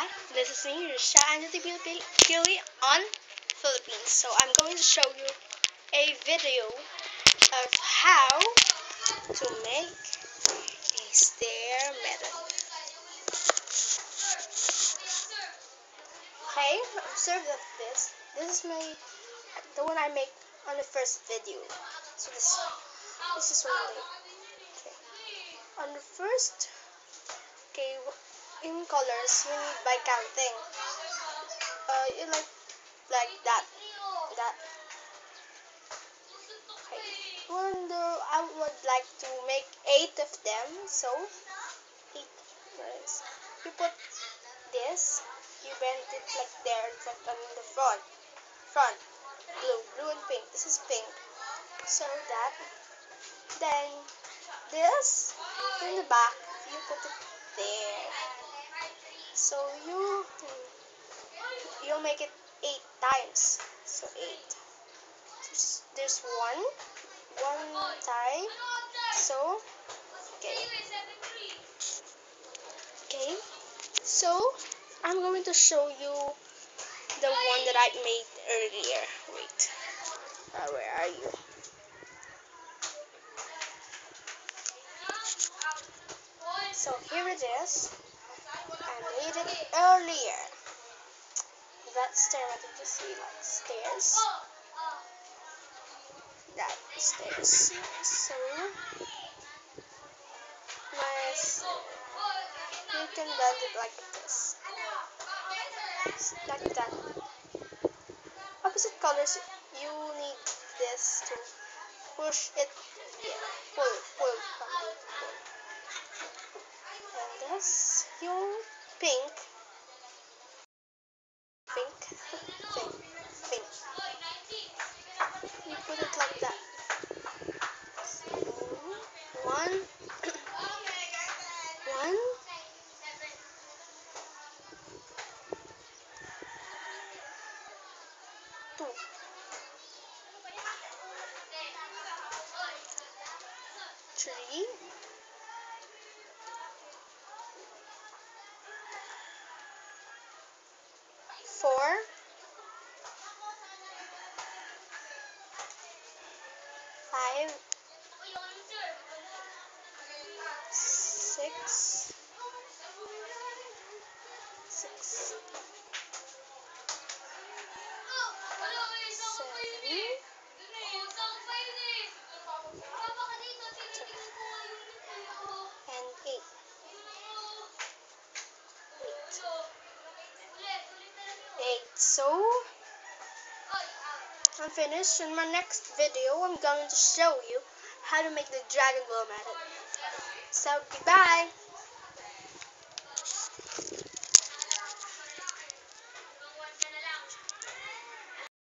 Hi, this is me, Risha, and the Pili on Philippines. So I'm going to show you a video of how to make a stair method. Okay, observe that this is the one I make on the first video. So this is one I made. Okay. On the first, okay, in colors you need by counting. You like that. Okay. I would like to make 8 of them, so 8 first. You put this, you bend it like there, like on the front, blue and pink. This is pink, so that. Then this in the back, you put it there. So you'll make it 8 times. So 8. There's one time. So okay. So I'm going to show you the one that I made earlier. Wait. Where are you? So here it is. I made it earlier. That stair method, you see, like stairs. That stairs. So nice. You can bend it like this. Like that. Opposite colors, you need this to push it. Yeah, pull. And this, your pink. Pink. You put it like that. So, one, 2, 3, 4, 5, 6, 7, and 8. So I'm finished. In my next video, I'm going to show you how to make the Dragon Ball method. So goodbye.